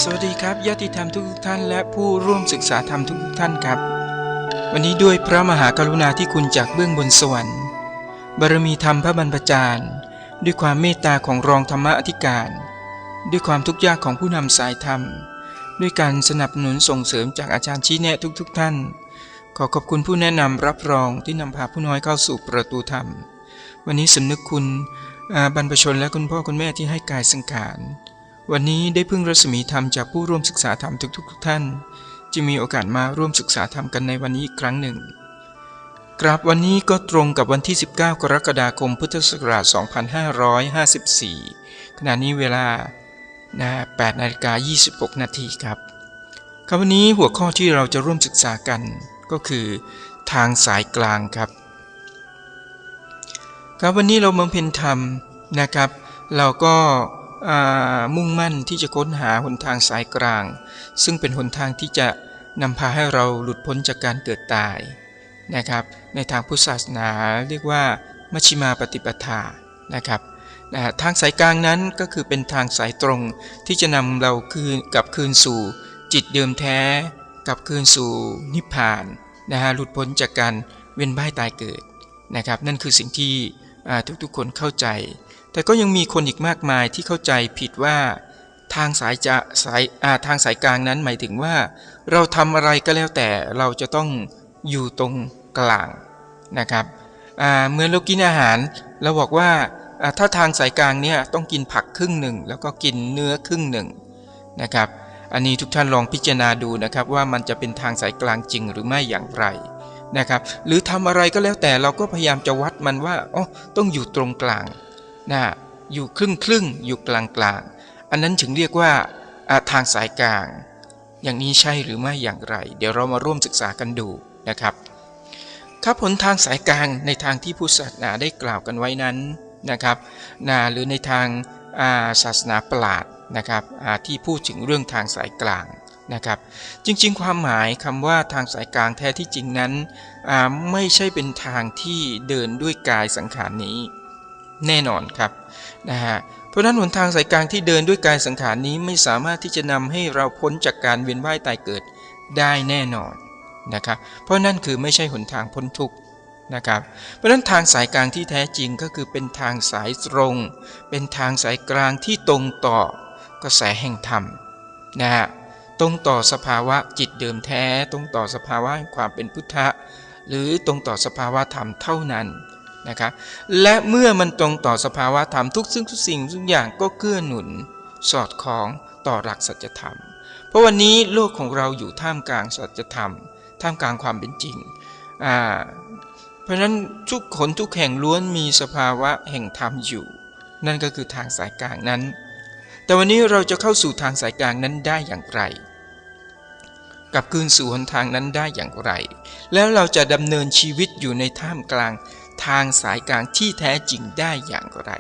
สวัสดีครับญาติธรรมทุกท่านและผู้ร่วมศึกษาธรรมทุกท่านครับวันนี้ด้วยพระมหากรุณาธิคุณจากเบื้องบนสวรรค์บารมีธรรมพระบรรพจารย์ด้วยความเมตตาของรองธรรมอธิการด้วยความทุกข์ยากของผู้นำสายธรรมด้วยการสนับสนุนส่งเสริมจากอาจารย์ชี้แนะทุกท่านขอขอบคุณผู้แนะนำรับรองที่นำพาผู้น้อยเข้าสู่ประตูธรรมวันนี้สำนึกคุณบรรพชนและคุณพ่อคุณแม่ที่ให้กายสังขารวันนี้ได้พึ่งรัศมีธรรมจากผู้ร่วมศึกษาธรรมทุกท่านจึงมีโอกาสมาร่วมศึกษาธรรมกันในวันนี้อีกครั้งหนึ่งครับวันนี้ก็ตรงกับวันที่19กรกฎาคมพุทธศักราช2554ขณะนี้เวลา8:26 นาทีครับวันนี้หัวข้อที่เราจะร่วมศึกษากันก็คือทางสายกลางครับวันนี้เราบำเพ็ญธรรมนะครับเราก็มุ่งมั่นที่จะค้นหาหนทางสายกลางซึ่งเป็นหนทางที่จะนำพาให้เราหลุดพ้นจากการเกิดตายนะครับในทางพุทธศาสนาเรียกว่ามัชฌิมาปฏิปทานะครับทางสายกลางนั้นก็คือเป็นทางสายตรงที่จะนำเรากลับคืนสู่จิตเดิมแท้กลับคืนสู่นิพพานหลุดพ้นจากการเวียนว่ายตายเกิดนะครับนั่นคือสิ่งที่ทุกคนเข้าใจแต่ก็ยังมีคนอีกมากมายที่เข้าใจผิดว่าทางสายกลางนั้นหมายถึงว่าเราทำอะไรก็แล้วแต่เราจะต้องอยู่ตรงกลางนะครับเหมือนเรากินอาหารเราบอกว่าถ้าทางสายกลางเนี่ยต้องกินผักครึ่งหนึ่งแล้วก็กินเนื้อครึ่งหนึ่งนะครับอันนี้ทุกท่านลองพิจารณาดูนะครับว่ามันจะเป็นทางสายกลางจริงหรือไม่อย่างไรนะครับหรือทำอะไรก็แล้วแต่เราก็พยายามจะวัดมันว่าต้องอยู่ตรงกลางอยู่ครึ่งอยู่กลางอันนั้นถึงเรียกว่าทางสายกลางอย่างนี้ใช่หรือไม่อย่างไรเดี๋ยวเรามาร่วมศึกษากันดูนะครับหนทางสายกลางในทางที่พุทธศาสนาได้กล่าวกันไว้นั้นนะครับหรือในทางศาสนาปราชญ์นะครับที่พูดถึงเรื่องทางสายกลางนะครับจริงๆความหมายคำว่าทางสายกลางแท้ที่จริงนั้นไม่ใช่เป็นทางที่เดินด้วยกายสังขารนี้แน่นอนครับเพราะนั้นหนทางสายกลางที่เดินด้วยกายสังขารนี้ไม่สามารถที่จะนำให้เราพ้นจากการเวียนว่ายตายเกิดได้แน่นอนนะครับเพราะนั่นคือไม่ใช่หนทางพ้นทุกข์นะครับเพราะนั้นทางสายกลางที่แท้จริงก็คือเป็นทางสายตรงเป็นทางสายกลางที่ตรงต่อกระแสแห่งธรรมตรงต่อสภาวะจิตเดิมแท้ตรงต่อสภาวะแห่งความเป็นพุทธะหรือตรงต่อสภาวะธรรมเท่านั้นนะครับและเมื่อมันตรงต่อสภาวะธรรมทุกสิ่งทุกอย่างก็เกื้อหนุนสอดคล้องต่อหลักสัจธรรมเพราะวันนี้โลกของเราอยู่ท่ามกลางสัจธรรมท่ามกลางความเป็นจริงเพราะฉะนั้นทุกคนทุกแห่งล้วนมีสภาวะแห่งธรรมอยู่นั่นก็คือทางสายกลางนั้นแต่วันนี้เราจะเข้าสู่ทางสายกลางนั้นได้อย่างไรกลับคืนสู่หนทางนั้นได้อย่างไรแล้วเราจะดำเนินชีวิตอยู่ในท่ามกลางทางสายกลางที่แท้จริงได้อย่างไร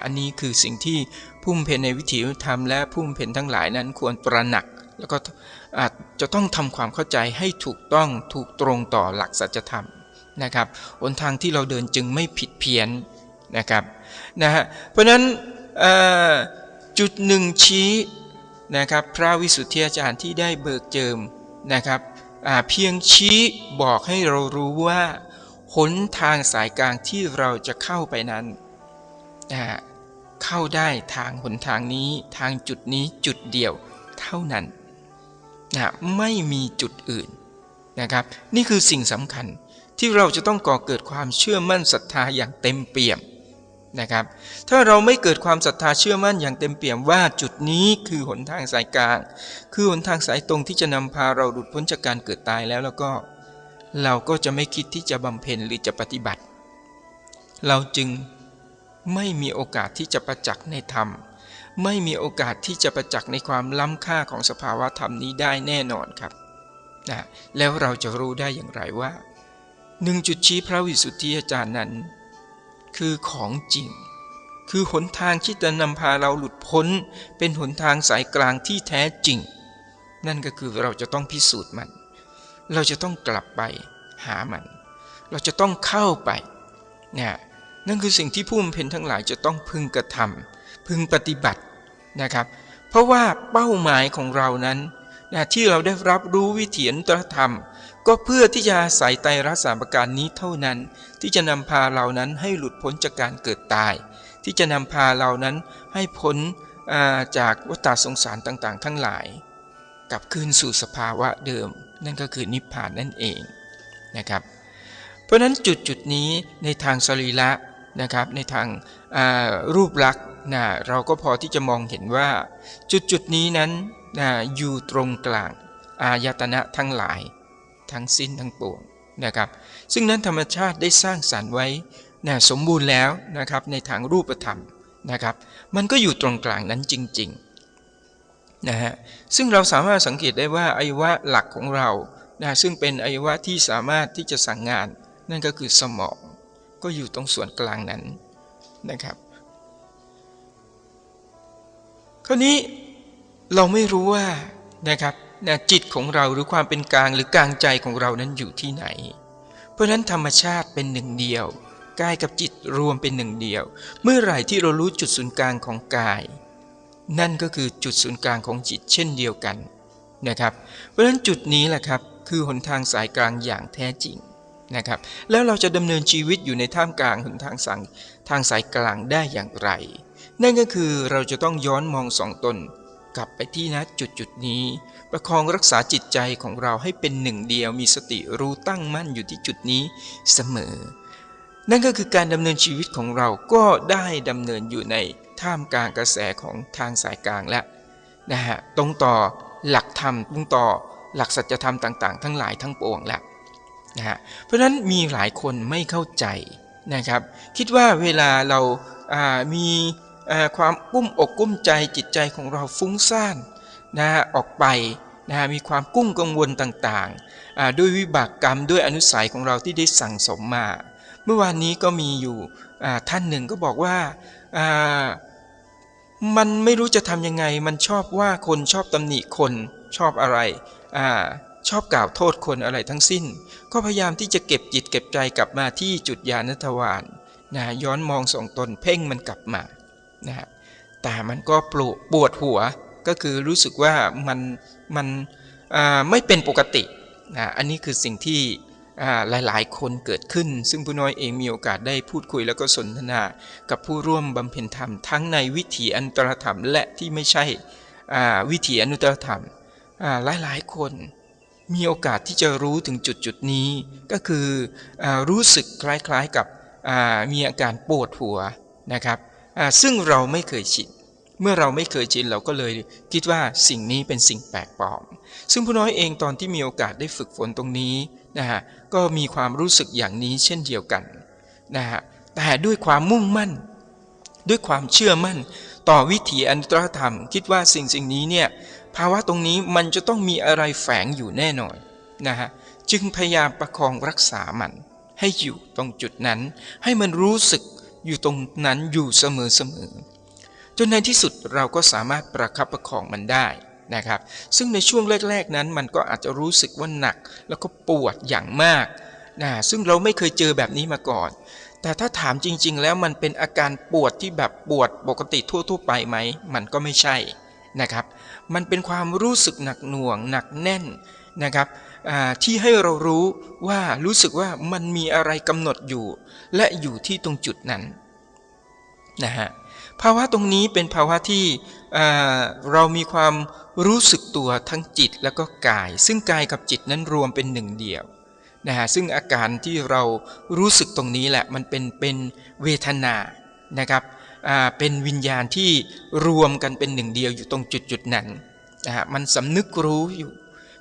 อันนี้คือสิ่งที่ผู้บำเพ็ญในวิถีธรรมและผู้บำเพ็ญทั้งหลายนั้นควรตระหนักแล้วก็จะต้องทำความเข้าใจให้ถูกต้องถูกตรงต่อหลักสัจธรรมนะครับหนทางที่เราเดินจึงไม่ผิดเพี้ยนนะครับเพราะฉะนั้นจุดหนึ่งชี้นะครับพระวิสุทธิอาจารย์ที่ได้เบิกเจิมนะครับเพียงชี้บอกให้เรารู้ว่าหนทางสายกลางที่เราจะเข้าไปนั้นเข้าได้ทางหนทางนี้ทางจุดนี้จุดเดียวเท่านั้นไม่มีจุดอื่นนะครับนี่คือสิ่งสำคัญที่เราจะต้องก่อเกิดความเชื่อมั่นศรัทธาอย่างเต็มเปี่ยมนะครับถ้าเราไม่เกิดความศรัทธาเชื่อมั่นอย่างเต็มเปี่ยมว่าจุดนี้คือหนทางสายกลางคือหนทางสายตรงที่จะนำพาเราหลุดพ้นจากการเกิดตายแล้วก็เราก็จะไม่คิดที่จะบำเพ็ญหรือจะปฏิบัติเราจึงไม่มีโอกาสที่จะประจักษ์ในธรรมไม่มีโอกาสที่จะประจักษ์ในความล้ำค่าของสภาวะธรรมนี้ได้แน่นอนครับแล้วเราจะรู้ได้อย่างไรว่าหนึ่งจุดชี้พระวิสุทธิอาจารย์นั้นคือของจริงคือหนทางที่จะนำพาเราหลุดพ้นเป็นหนทางสายกลางที่แท้จริงนั่นก็คือเราจะต้องพิสูจน์มันเราจะต้องกลับไปหามันเราจะต้องเข้าไปนั่นคือสิ่งที่ผู้บำเพ็ญทั้งหลายจะต้องพึงกระทำพึงปฏิบัตินะครับ เพราะว่าเป้าหมายของเรานั้นที่เราได้รับรู้วิถีอนุตตรธรรมก็เพื่อที่จะอาศัยไตรลักษณ์3ประการนี้เท่านั้นที่จะนำพาเรานั้นให้หลุดพ้นจากการเกิดตายที่จะนำพาเรานั้นให้พ้นจากวัฏสงสารต่างๆทั้งหลายกลับคืนสู่สภาวะเดิมนั่นก็คือนิพพานนั่นเองนะครับเพราะฉะนั้นจุดนี้ในทางสรีระนะครับในทางรูปลักษณ์เราก็พอที่จะมองเห็นว่าจุดนี้นั้นอยู่ตรงกลางอายตนะทั้งหลายทั้งสิ้นทั้งปวงนะครับซึ่งนั้นธรรมชาติได้สร้างสรรค์ไว้สมบูรณ์แล้วนะครับในทางรูปธรรมนะครับมันก็อยู่ตรงกลางนั้นจริงๆนะฮะซึ่งเราสามารถสังเกตได้ว่าอวัยวะหลักของเราซึ่งเป็นอวัยวะที่สามารถที่จะสั่งงานนั่นก็คือสมองก็อยู่ตรงส่วนกลางนั้นนะครับคราวนี้เราไม่รู้ว่านะครับจิตของเราหรือความเป็นกลางหรือกลางใจของเรานั้นอยู่ที่ไหนเพราะฉะนั้นธรรมชาติเป็นหนึ่งเดียวกายกับจิตรวมเป็นหนึ่งเดียวเมื่อไหร่ที่เรารู้จุดศูนย์กลางของกายนั่นก็คือจุดศูนย์กลางของจิตเช่นเดียวกันนะครับเพราะฉะนั้นจุดนี้แหละครับคือหนทางสายกลางอย่างแท้จริงนะครับแล้วเราจะดำเนินชีวิตอยู่ในท่ามกลางหนทางสายกลางได้อย่างไรนั่นก็คือเราจะต้องย้อนมองส่องตนกลับไปที่จุดนี้ประคองรักษาจิตใจของเราให้เป็นหนึ่งเดียวมีสติรู้ตั้งมั่นอยู่ที่จุดนี้เสมอนั่นก็คือการดำเนินชีวิตของเราก็ได้ดำเนินอยู่ในท่ามกลางกระแสของทางสายกลางแล้วตรงต่อหลักธรรมตรงต่อหลักสัจธรรมต่างๆทั้งหลายทั้งปวงแล้วเพราะฉะนั้นมีหลายคนไม่เข้าใจนะครับคิดว่าเวลาเรามีความกุ้มอกกุ้มใจจิตใจของเราฟุ้งซ่านออกไปมีความกุ้งกังวลต่างๆด้วยวิบากกรรมด้วยอนุสัยของเราที่ได้สั่งสมมาเมื่อวานนี้ก็มีอยู่ท่านหนึ่งก็บอกว่ามันไม่รู้จะทำยังไงมันชอบว่าคนชอบตำหนิคนชอบอะไรชอบกล่าวโทษคนอะไรทั้งสิ้นก็พยายามที่จะเก็บจิตเก็บใจกลับมาที่จุดญาณทวารย้อนมองส่องตนเพ่งมันกลับมาแต่มันก็ปวดหัวก็คือรู้สึกว่ามันไม่เป็นปกติอันนี้คือสิ่งที่หลายๆคนเกิดขึ้นซึ่งผู้น้อยเองมีโอกาสได้พูดคุยแล้วก็สนทนากับผู้ร่วมบำเพ็ญธรรมทั้งในวิถีอนุตตรธรรมและที่ไม่ใช่วิถีอนุตตรธรรมหลายๆคนมีโอกาสที่จะรู้ถึงจุดนี้ก็คือรู้สึกคล้ายๆกับมีอาการปวดหัวนะครับซึ่งเราไม่เคยชินเมื่อเราไม่เคยชินเราก็เลยคิดว่าสิ่งนี้เป็นสิ่งแปลกปลอมซึ่งผู้น้อยเองตอนที่มีโอกาสได้ฝึกฝนตรงนี้ก็มีความรู้สึกอย่างนี้เช่นเดียวกันแต่ด้วยความมุ่งมั่นด้วยความเชื่อมั่นต่อวิถีอนุตตรธรรมคิดว่าสิ่งนี้เนี่ยภาวะตรงนี้มันจะต้องมีอะไรแฝงอยู่แน่นอนจึงพยายามประคองรักษามันให้อยู่ตรงจุดนั้นให้มันรู้สึกอยู่ตรงนั้นอยู่เสมอจนในที่สุดเราก็สามารถประคับประคองมันได้นะครับซึ่งในช่วงแรกๆนั้นมันก็อาจจะรู้สึกว่าหนักแล้วก็ปวดอย่างมากซึ่งเราไม่เคยเจอแบบนี้มาก่อนแต่ถ้าถามจริงๆแล้วมันเป็นอาการปวดที่แบบปวดปกติทั่วๆไปไหมมันก็ไม่ใช่นะครับมันเป็นความรู้สึกหนักหน่วงหนักแน่นนะครับที่ให้เรารู้สึกว่ามันมีอะไรกำหนดอยู่และอยู่ที่ตรงจุดนั้นภาวะตรงนี้เป็นภาวะที่เรามีความรู้สึกตัวทั้งจิตแล้วก็กายซึ่งกายกับจิตนั้นรวมเป็นหนึ่งเดียวซึ่งอาการที่เรารู้สึกตรงนี้แหละมันเป็นเวทนานะครับเป็นวิญญาณที่รวมกันเป็นหนึ่งเดียวอยู่ตรงจุดนั้นมันสำนึกรู้อยู่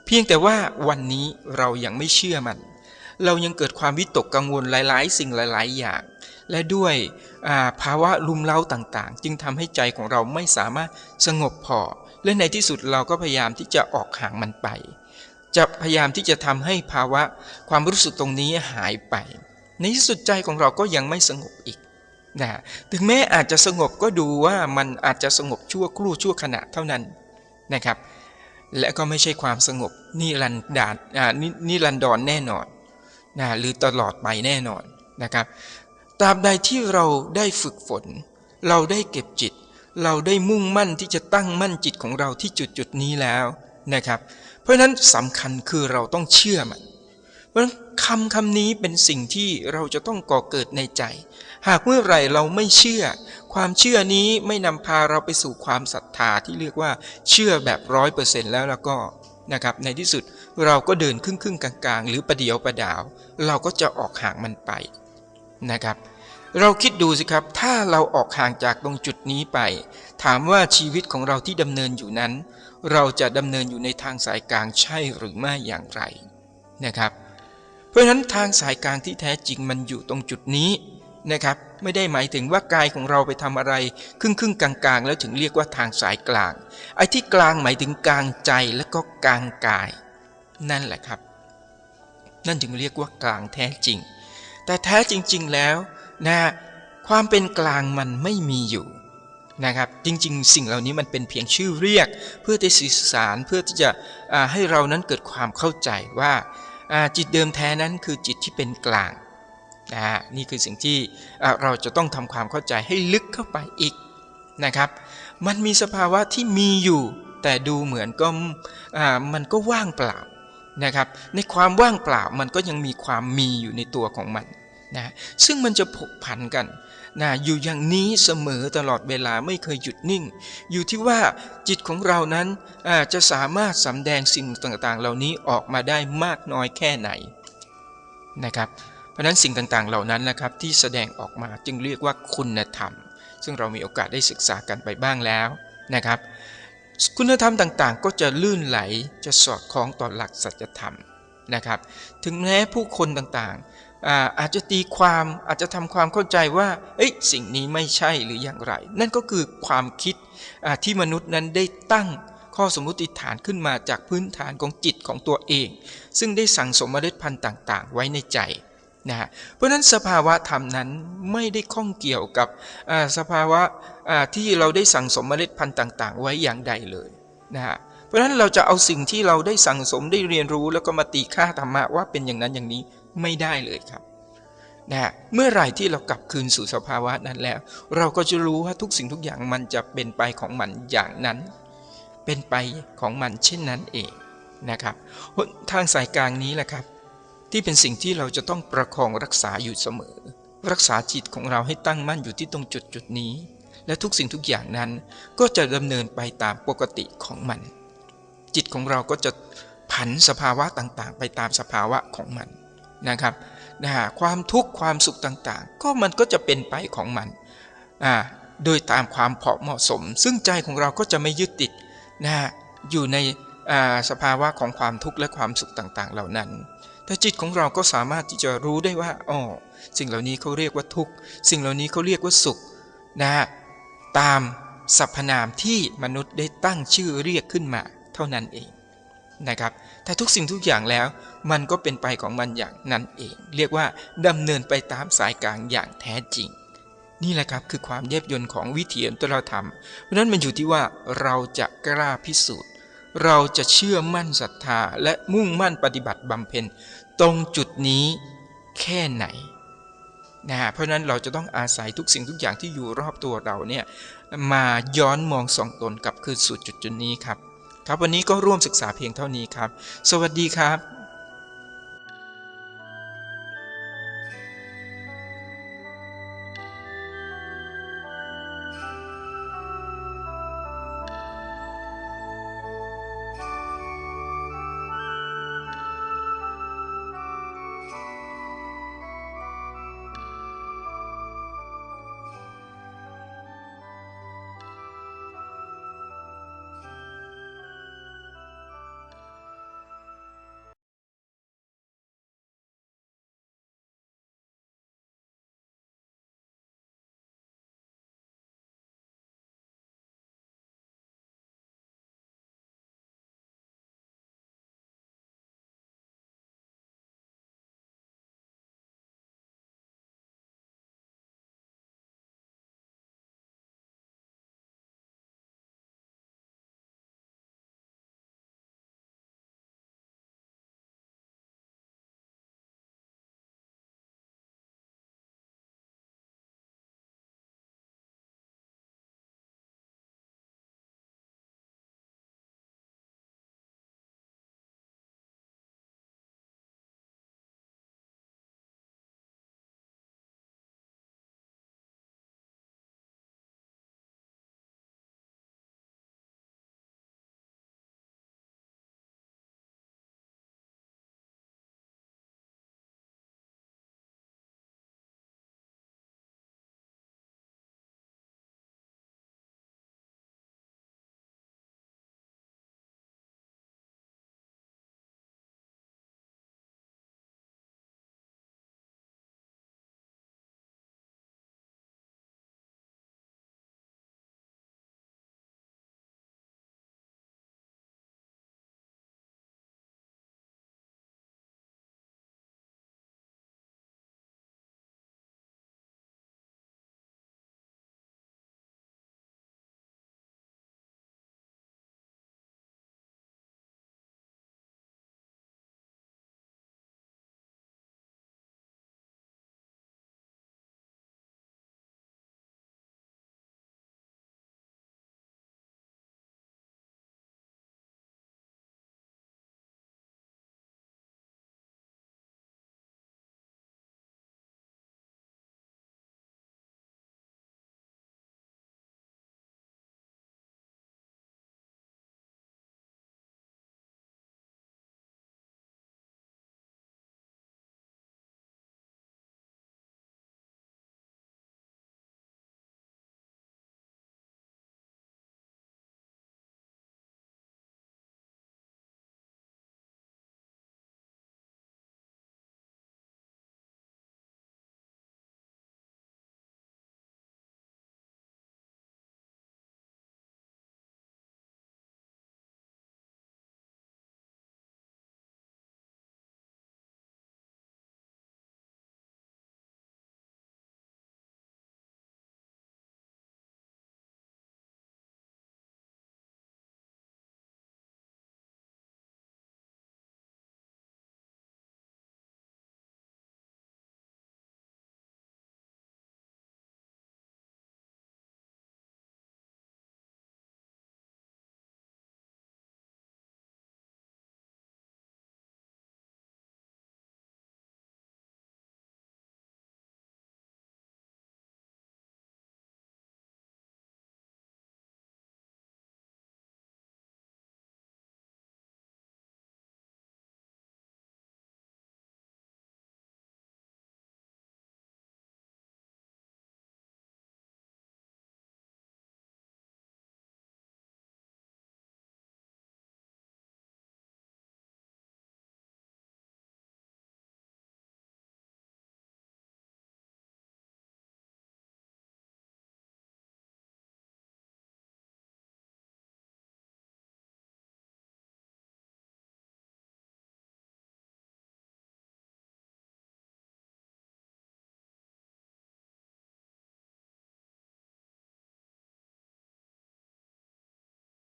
เพียงแต่ว่าวันนี้เรายังไม่เชื่อมันเรายังเกิดความวิตกกังวลหลายๆสิ่งหลายๆอย่างและด้วยภาวะรุมเร้าต่างๆจึงทำให้ใจของเราไม่สามารถสงบพอและในที่สุดเราก็พยายามที่จะออกห่างมันไปจะพยายามที่จะทำให้ภาวะความรู้สึกตรงนี้หายไปในที่สุดใจของเราก็ยังไม่สงบอีกถึงแม้อาจจะสงบก็ดูว่ามันอาจจะสงบชั่วครู่ชั่วขณะเท่านั้นนะครับและก็ไม่ใช่ความสงบนิรันดรแน่นอนหรือตลอดไปแน่นอนนะครับตราบใดที่เราได้ฝึกฝนเราได้เก็บจิต เราได้มุ่งมั่นที่จะตั้งมั่นจิตของเราที่จุดนี้แล้วนะครับเพราะฉะนั้นสำคัญคือเราต้องเชื่อมันเพราะฉะนั้นคำนี้เป็นสิ่งที่เราจะต้องก่อเกิดในใจหากเมื่อไหร่เราไม่เชื่อความเชื่อนี้ไม่นำพาเราไปสู่ความศรัทธาที่เรียกว่าเชื่อแบบ100%แล้วก็นะครับในที่สุดเราก็เดินครึ่งกลางๆหรือประเดียวประดาวเราก็จะออกห่างมันไปนะครับเราคิดดูสิครับถ้าเราออกห่างจากตรงจุดนี้ไปถามว่าชีวิตของเราที่ดำเนินอยู่นั้นเราจะดำเนินอยู่ในทางสายกลางใช่หรือไม่อย่างไรนะครับเพราะฉะนั้นทางสายกลางที่แท้จริงมันอยู่ตรงจุดนี้นะครับไม่ได้หมายถึงว่ากายของเราไปทำอะไรครึ่งกลางๆแล้วถึงเรียกว่าทางสายกลางไอ้ที่กลางหมายถึงกลางใจและก็กลางกายนั่นแหละครับนั่นจึงเรียกว่ากลางแท้จริงแต่แท้จริงๆแล้วนะความเป็นกลางมันไม่มีอยู่นะครับจริงๆสิ่งเหล่านี้มันเป็นเพียงชื่อเรียกเพื่อที่สื่อสารเพื่อที่จะให้เรานั้นเกิดความเข้าใจว่าจิตเดิมแท้นั้นคือจิตที่เป็นกลางนี่คือสิ่งที่เราจะต้องทำความเข้าใจให้ลึกเข้าไปอีกนะครับมันมีสภาวะที่มีอยู่แต่ดูเหมือนก็มันก็ว่างเปล่านะครับในความว่างเปล่ามันก็ยังมีความมีอยู่ในตัวของมันนะซึ่งมันจะผกผันกันอยู่อย่างนี้เสมอตลอดเวลาไม่เคยหยุดนิ่งอยู่ที่ว่าจิตของเรานั้นจะสามารถสำแดงสิ่งต่างๆเหล่านี้ออกมาได้มากน้อยแค่ไหนนะครับเพราะนั้นสิ่งต่างๆเหล่านั้นนะครับที่แสดงออกมาจึงเรียกว่าคุณธรรมซึ่งเรามีโอกาสได้ศึกษากันไปบ้างแล้วนะครับคุณธรรมต่างๆก็จะลื่นไหลจะสอดคล้องต่อหลักสัจธรรมนะครับถึงแม้ผู้คนต่างๆอาจจะตีความอาจจะทำความเข้าใจว่าสิ่งนี้ไม่ใช่หรืออย่างไรนั่นก็คือความคิดที่มนุษย์นั้นได้ตั้งข้อสมมติฐานขึ้นมาจากพื้นฐานของจิตของตัวเองซึ่งได้สั่งสมเมล็ดพันธุ์ต่างๆไว้ในใจนะเพราะนั้นสภาวะธรรมนั้นไม่ได้ข้องเกี่ยวกับสภาวะที่เราได้สั่งสมเมล็ดพันธุ์ต่างๆไว้อย่างใดเลยนะเพราะนั้นเราจะเอาสิ่งที่เราได้สั่งสมได้เรียนรู้แล้วก็มาตีค่าธรรมะว่าเป็นอย่างนั้นอย่างนี้ไม่ได้เลยครับเมื่อไหร่ที่เรากลับคืนสู่สภาวะนั้นแล้วเราก็จะรู้ว่าทุกสิ่งทุกอย่างมันจะเป็นไปของมันอย่างนั้นเป็นไปของมันเช่นนั้นเองนะครับทางสายกลางนี้แหละครับที่เป็นสิ่งที่เราจะต้องประคองรักษาอยู่เสมอรักษาจิตของเราให้ตั้งมั่นอยู่ที่ตรงจุดนี้และทุกสิ่งทุกอย่างนั้นก็จะดำเนินไปตามปกติของมันจิตของเราก็จะผันสภาวะต่างๆไปตามสภาวะของมันนะครับความทุกข์ความสุขต่างๆก็มันก็จะเป็นไปของมันโดยตามความเหมาะสมซึ่งใจของเราก็จะไม่ยึดติดอยู่ในสภาวะของความทุกข์และความสุขต่างๆเหล่านั้นแต่จิตของเราก็สามารถที่จะรู้ได้ว่าสิ่งเหล่านี้เขาเรียกว่าทุกข์สิ่งเหล่านี้เขาเรียกว่าสุขตามสรรพนามที่มนุษย์ได้ตั้งชื่อเรียกขึ้นมาเท่านั้นเองนะครับแต่ทุกสิ่งทุกอย่างแล้วมันก็เป็นไปของมันอย่างนั้นเองเรียกว่าดำเนินไปตามสายกลางอย่างแท้จริงนี่แหละครับคือความแยบยลของวิถีอัตตรธรรมเพราะนั้นมันอยู่ที่ว่าเราจะกล้าพิสูจน์เราจะเชื่อมั่นศรัทธาและมุ่งมั่นปฏิบัติบำเพ็ญตรงจุดนี้แค่ไหนเพราะนั้นเราจะต้องอาศัยทุกสิ่งทุกอย่างที่อยู่รอบตัวเราเนี่ยมาย้อนมองส่องตนกลับคืนสู่จุดนี้ครับวันนี้ก็ร่วมศึกษาเพียงเท่านี้ครับสวัสดีครับ